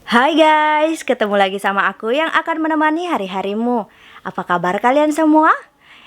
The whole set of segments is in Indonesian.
Hai guys, ketemu lagi sama aku yang akan menemani hari-harimu. Apa kabar kalian semua?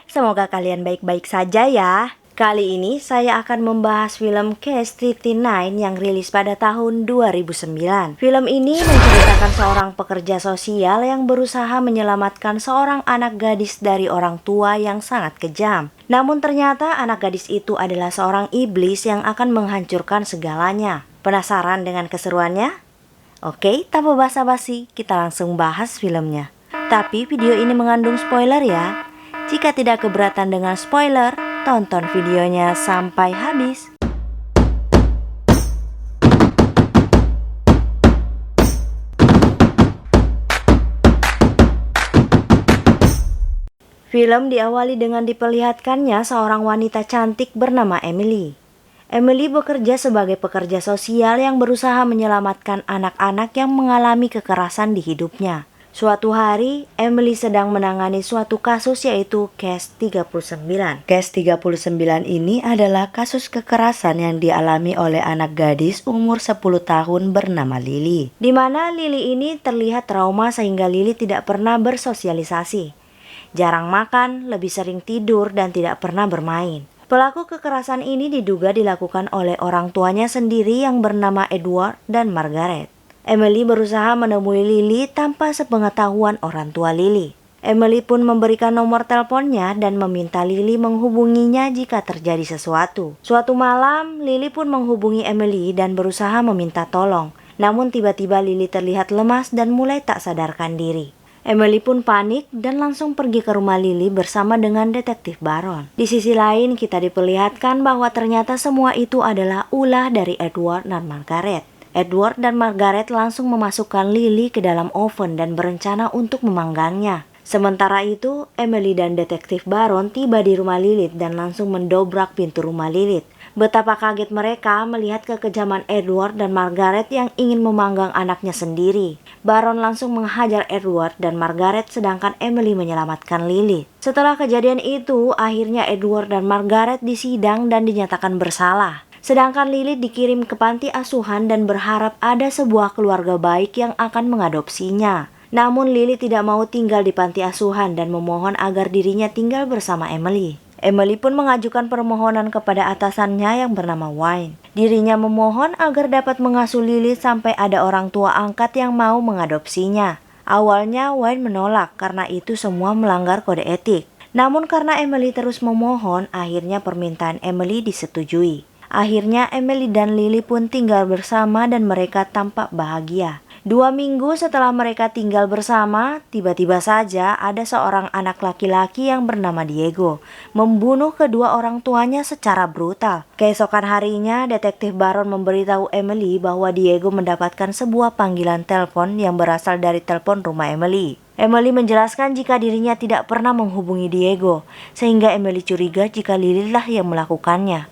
Semoga kalian baik-baik saja ya. Kali ini saya akan membahas film Case 39 yang rilis pada tahun 2009. Film ini menceritakan seorang pekerja sosial yang berusaha menyelamatkan seorang anak gadis dari orang tua yang sangat kejam. Namun ternyata anak gadis itu adalah seorang iblis yang akan menghancurkan segalanya. Penasaran dengan keseruannya? Oke, tanpa basa-basi, kita langsung bahas filmnya. Tapi video ini mengandung spoiler ya. Jika tidak keberatan dengan spoiler, tonton videonya sampai habis. Film diawali dengan diperlihatkannya seorang wanita cantik bernama Emily. Emily bekerja sebagai pekerja sosial yang berusaha menyelamatkan anak-anak yang mengalami kekerasan di hidupnya. Suatu hari, Emily sedang menangani suatu kasus yaitu Case 39. Case 39 ini adalah kasus kekerasan yang dialami oleh anak gadis umur 10 tahun bernama Lily. Di mana Lily ini terlihat trauma sehingga Lily tidak pernah bersosialisasi. Jarang makan, lebih sering tidur, dan tidak pernah bermain. Pelaku kekerasan ini diduga dilakukan oleh orang tuanya sendiri yang bernama Edward dan Margaret. Emily berusaha menemui Lily tanpa sepengetahuan orang tua Lily. Emily pun memberikan nomor teleponnya dan meminta Lily menghubunginya jika terjadi sesuatu. Suatu malam, Lily pun menghubungi Emily dan berusaha meminta tolong. Namun tiba-tiba Lily terlihat lemas dan mulai tak sadarkan diri. Emily pun panik dan langsung pergi ke rumah Lily bersama dengan detektif Baron. Di sisi lain kita diperlihatkan bahwa ternyata semua itu adalah ulah dari Edward dan Margaret. Edward dan Margaret langsung memasukkan Lily ke dalam oven dan berencana untuk memanggangnya. Sementara itu, Emily dan detektif Baron tiba di rumah Lilith dan langsung mendobrak pintu rumah Lilith. Betapa kaget mereka melihat kekejaman Edward dan Margaret yang ingin memanggang anaknya sendiri. Baron langsung menghajar Edward dan Margaret sedangkan Emily menyelamatkan Lily. Setelah kejadian itu, akhirnya Edward dan Margaret disidang dan dinyatakan bersalah. Sedangkan Lily dikirim ke panti asuhan dan berharap ada sebuah keluarga baik yang akan mengadopsinya. Namun Lily tidak mau tinggal di panti asuhan dan memohon agar dirinya tinggal bersama Emily. Emily pun mengajukan permohonan kepada atasannya yang bernama Wayne. Dirinya memohon agar dapat mengasuh Lily sampai ada orang tua angkat yang mau mengadopsinya. Awalnya Wayne menolak karena itu semua melanggar kode etik. Namun karena Emily terus memohon, akhirnya permintaan Emily disetujui. Akhirnya Emily dan Lily pun tinggal bersama dan mereka tampak bahagia. 2 minggu setelah mereka tinggal bersama, tiba-tiba saja ada seorang anak laki-laki yang bernama Diego membunuh kedua orang tuanya secara brutal. Keesokan harinya, detektif Baron memberitahu Emily bahwa Diego mendapatkan sebuah panggilan telepon yang berasal dari telepon rumah Emily. Emily menjelaskan jika dirinya tidak pernah menghubungi Diego, sehingga Emily curiga jika Lily lah yang melakukannya.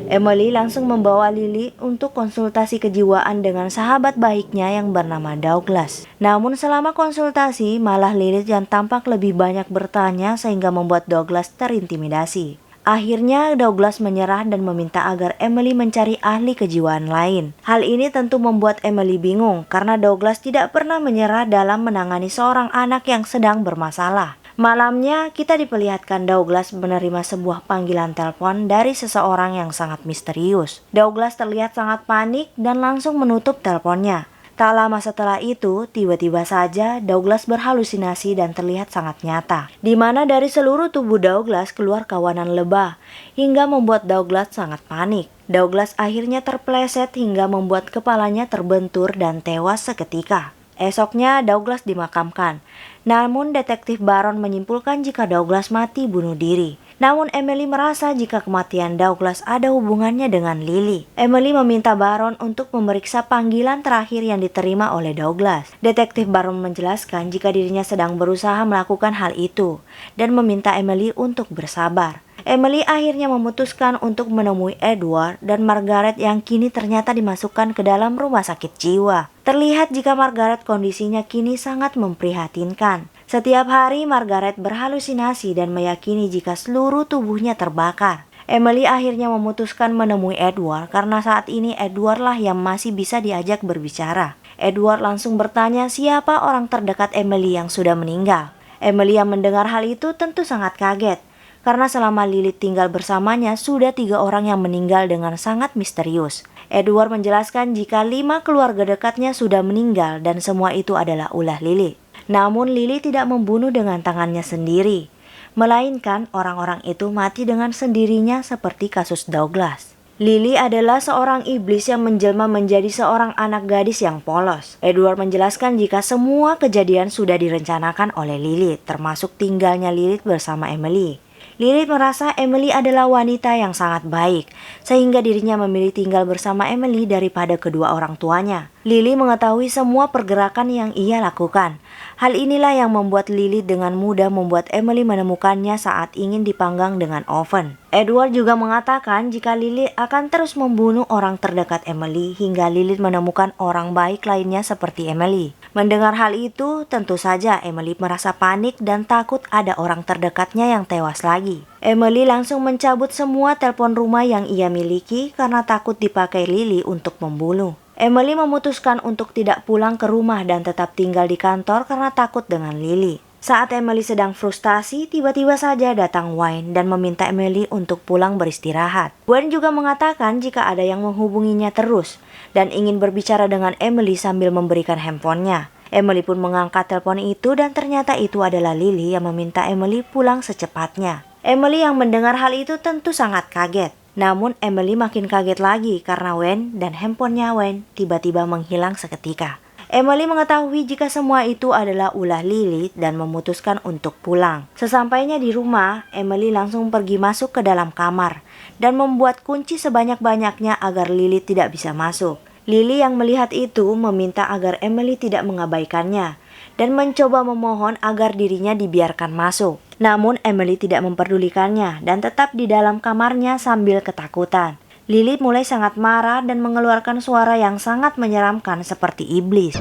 Emily langsung membawa Lily untuk konsultasi kejiwaan dengan sahabat baiknya yang bernama Douglas. Namun selama konsultasi, malah Lily yang tampak lebih banyak bertanya sehingga membuat Douglas terintimidasi. Akhirnya Douglas menyerah dan meminta agar Emily mencari ahli kejiwaan lain. Hal ini tentu membuat Emily bingung karena Douglas tidak pernah menyerah dalam menangani seorang anak yang sedang bermasalah. Malamnya kita diperlihatkan Douglas menerima sebuah panggilan telepon dari seseorang yang sangat misterius. Douglas terlihat sangat panik dan langsung menutup teleponnya. Tak lama setelah itu, tiba-tiba saja Douglas berhalusinasi dan terlihat sangat nyata. Di mana dari seluruh tubuh Douglas keluar kawanan lebah, hingga membuat Douglas sangat panik. Douglas akhirnya terpleset hingga membuat kepalanya terbentur dan tewas seketika. Esoknya Douglas dimakamkan. Namun detektif Baron menyimpulkan jika Douglas mati bunuh diri. Namun Emily merasa jika kematian Douglas ada hubungannya dengan Lily. Emily meminta Baron untuk memeriksa panggilan terakhir yang diterima oleh Douglas. Detektif Baron menjelaskan jika dirinya sedang berusaha melakukan hal itu dan meminta Emily untuk bersabar. Emily akhirnya memutuskan untuk menemui Edward dan Margaret yang kini ternyata dimasukkan ke dalam rumah sakit jiwa. Terlihat jika Margaret kondisinya kini sangat memprihatinkan. Setiap hari Margaret berhalusinasi dan meyakini jika seluruh tubuhnya terbakar. Emily akhirnya memutuskan menemui Edward karena saat ini Edward lah yang masih bisa diajak berbicara. Edward langsung bertanya siapa orang terdekat Emily yang sudah meninggal. Emily yang mendengar hal itu tentu sangat kaget, karena selama Lilith tinggal bersamanya sudah 3 orang yang meninggal dengan sangat misterius. Edward menjelaskan jika 5 keluarga dekatnya sudah meninggal dan semua itu adalah ulah Lilith. Namun Lilith tidak membunuh dengan tangannya sendiri, melainkan orang-orang itu mati dengan sendirinya seperti kasus Douglas. Lily adalah seorang iblis yang menjelma menjadi seorang anak gadis yang polos. Edward menjelaskan jika semua kejadian sudah direncanakan oleh Lilith, termasuk tinggalnya Lilith bersama Emily. Lilith merasa Emily adalah wanita yang sangat baik, sehingga dirinya memilih tinggal bersama Emily daripada kedua orang tuanya. Lily mengetahui semua pergerakan yang ia lakukan. Hal inilah yang membuat Lilith dengan mudah membuat Emily menemukannya saat ingin dipanggang dengan oven. Edward juga mengatakan jika Lilith akan terus membunuh orang terdekat Emily hingga Lilith menemukan orang baik lainnya seperti Emily. Mendengar hal itu, tentu saja Emily merasa panik dan takut ada orang terdekatnya yang tewas lagi. Emily langsung mencabut semua telepon rumah yang ia miliki karena takut dipakai Lily untuk membunuh. Emily memutuskan untuk tidak pulang ke rumah dan tetap tinggal di kantor karena takut dengan Lily. Saat Emily sedang frustasi, tiba-tiba saja datang Wayne dan meminta Emily untuk pulang beristirahat. Wayne juga mengatakan jika ada yang menghubunginya terus dan ingin berbicara dengan Emily sambil memberikan handphonenya. Emily pun mengangkat telepon itu dan ternyata itu adalah Lily yang meminta Emily pulang secepatnya. Emily yang mendengar hal itu tentu sangat kaget. Namun Emily makin kaget lagi karena Wayne dan handphonenya Wayne tiba-tiba menghilang seketika. Emily mengetahui jika semua itu adalah ulah Lilith dan memutuskan untuk pulang. Sesampainya di rumah, Emily langsung pergi masuk ke dalam kamar dan membuat kunci sebanyak-banyaknya agar Lilith tidak bisa masuk. Lily yang melihat itu meminta agar Emily tidak mengabaikannya dan mencoba memohon agar dirinya dibiarkan masuk. Namun Emily tidak memperdulikannya dan tetap di dalam kamarnya sambil ketakutan. Lily mulai sangat marah dan mengeluarkan suara yang sangat menyeramkan seperti iblis.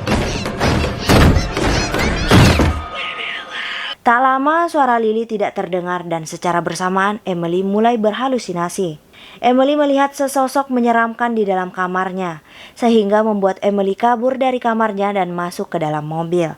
Tak lama suara Lily tidak terdengar dan secara bersamaan Emily mulai berhalusinasi. Emily melihat sesosok menyeramkan di dalam kamarnya, sehingga membuat Emily kabur dari kamarnya dan masuk ke dalam mobil.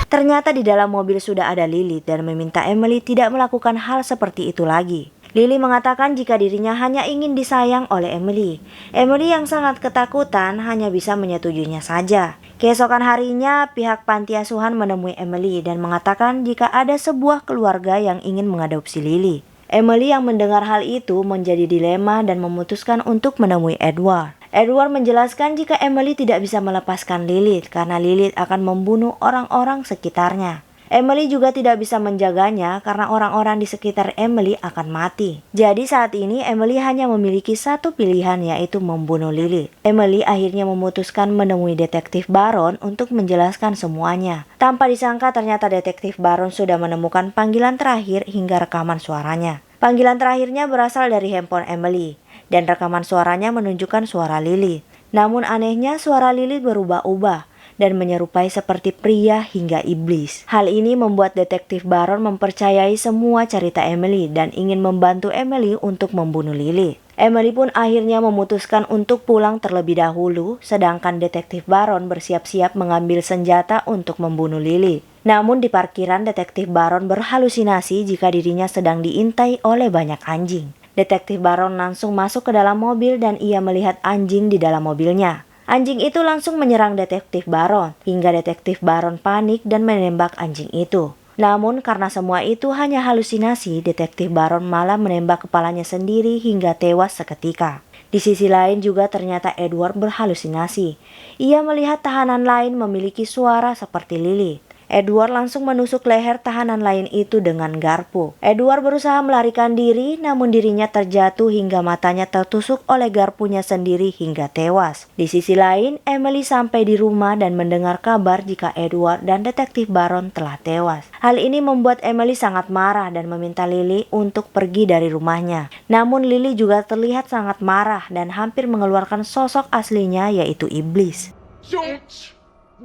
Ternyata di dalam mobil sudah ada Lilith dan meminta Emily tidak melakukan hal seperti itu lagi. Lily mengatakan jika dirinya hanya ingin disayang oleh Emily. Emily yang sangat ketakutan hanya bisa menyetujuinya saja. Keesokan harinya, pihak panti asuhan menemui Emily dan mengatakan jika ada sebuah keluarga yang ingin mengadopsi Lily. Emily yang mendengar hal itu menjadi dilema dan memutuskan untuk menemui Edward. Edward menjelaskan jika Emily tidak bisa melepaskan Lilith karena Lilith akan membunuh orang-orang sekitarnya. Emily juga tidak bisa menjaganya karena orang-orang di sekitar Emily akan mati. Jadi saat ini Emily hanya memiliki satu pilihan, yaitu membunuh Lilith. Emily akhirnya memutuskan menemui detektif Baron untuk menjelaskan semuanya. Tanpa disangka ternyata detektif Baron sudah menemukan panggilan terakhir hingga rekaman suaranya. Panggilan terakhirnya berasal dari handphone Emily dan rekaman suaranya menunjukkan suara Lilith. Namun anehnya suara Lilith berubah-ubah dan menyerupai seperti pria hingga iblis. Hal ini membuat detektif Baron mempercayai semua cerita Emily dan ingin membantu Emily untuk membunuh Lilith. Emily pun akhirnya memutuskan untuk pulang terlebih dahulu, sedangkan detektif Baron bersiap-siap mengambil senjata untuk membunuh Lilith. Namun di parkiran detektif Baron berhalusinasi jika dirinya sedang diintai oleh banyak anjing. Detektif Baron langsung masuk ke dalam mobil dan ia melihat anjing di dalam mobilnya. Anjing itu langsung menyerang detektif Baron, hingga detektif Baron panik dan menembak anjing itu. Namun karena semua itu hanya halusinasi, detektif Baron malah menembak kepalanya sendiri hingga tewas seketika. Di sisi lain juga ternyata Edward berhalusinasi. Ia melihat tahanan lain memiliki suara seperti Lily. Edward langsung menusuk leher tahanan lain itu dengan garpu. Edward berusaha melarikan diri, namun dirinya terjatuh hingga matanya tertusuk oleh garpunya sendiri hingga tewas. Di sisi lain, Emily sampai di rumah dan mendengar kabar jika Edward dan detektif Baron telah tewas. Hal ini membuat Emily sangat marah dan meminta Lily untuk pergi dari rumahnya. Namun Lily juga terlihat sangat marah dan hampir mengeluarkan sosok aslinya, yaitu iblis. Don't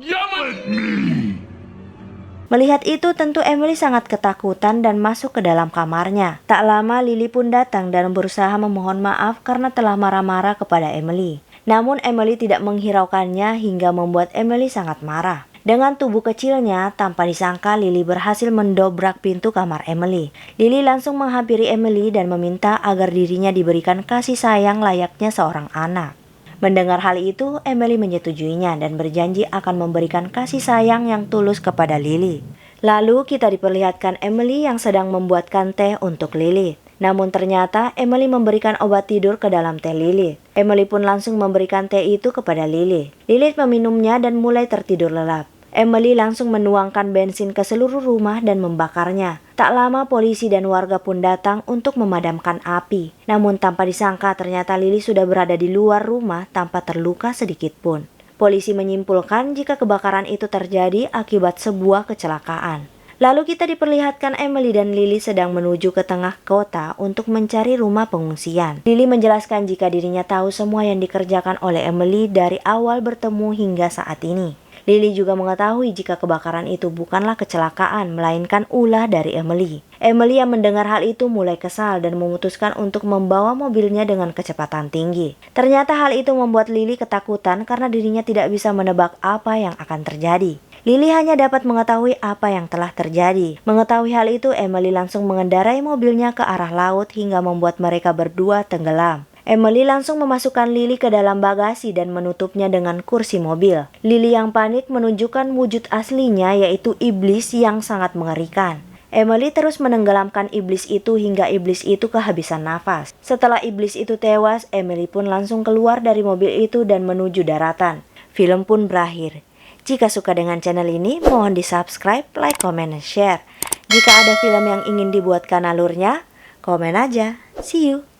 yell at me! Melihat itu tentu Emily sangat ketakutan dan masuk ke dalam kamarnya. Tak lama Lily pun datang dan berusaha memohon maaf karena telah marah-marah kepada Emily. Namun Emily tidak menghiraukannya hingga membuat Emily sangat marah. Dengan tubuh kecilnya, tanpa disangka Lily berhasil mendobrak pintu kamar Emily. Lily langsung menghampiri Emily dan meminta agar dirinya diberikan kasih sayang layaknya seorang anak. Mendengar hal itu, Emily menyetujuinya dan berjanji akan memberikan kasih sayang yang tulus kepada Lily. Lalu kita diperlihatkan Emily yang sedang membuatkan teh untuk Lily. Namun ternyata Emily memberikan obat tidur ke dalam teh Lily. Emily pun langsung memberikan teh itu kepada Lily. Lily meminumnya dan mulai tertidur lelap. Emily langsung menuangkan bensin ke seluruh rumah dan membakarnya. Tak lama polisi dan warga pun datang untuk memadamkan api. Namun tanpa disangka ternyata Lily sudah berada di luar rumah tanpa terluka sedikit pun. Polisi menyimpulkan jika kebakaran itu terjadi akibat sebuah kecelakaan. Lalu kita diperlihatkan Emily dan Lily sedang menuju ke tengah kota untuk mencari rumah pengungsian. Lily menjelaskan jika dirinya tahu semua yang dikerjakan oleh Emily dari awal bertemu hingga saat ini. Lily juga mengetahui jika kebakaran itu bukanlah kecelakaan, melainkan ulah dari Emily. Emily yang mendengar hal itu mulai kesal dan memutuskan untuk membawa mobilnya dengan kecepatan tinggi. Ternyata hal itu membuat Lily ketakutan karena dirinya tidak bisa menebak apa yang akan terjadi. Lily hanya dapat mengetahui apa yang telah terjadi. Mengetahui hal itu, Emily langsung mengendarai mobilnya ke arah laut hingga membuat mereka berdua tenggelam. Emily langsung memasukkan Lily ke dalam bagasi dan menutupnya dengan kursi mobil. Lily yang panik menunjukkan wujud aslinya, yaitu iblis yang sangat mengerikan. Emily terus menenggelamkan iblis itu hingga iblis itu kehabisan nafas. Setelah iblis itu tewas, Emily pun langsung keluar dari mobil itu dan menuju daratan. Film pun berakhir. Jika suka dengan channel ini, mohon di-subscribe, like, comment, dan share. Jika ada film yang ingin dibuatkan alurnya, komen aja. See you!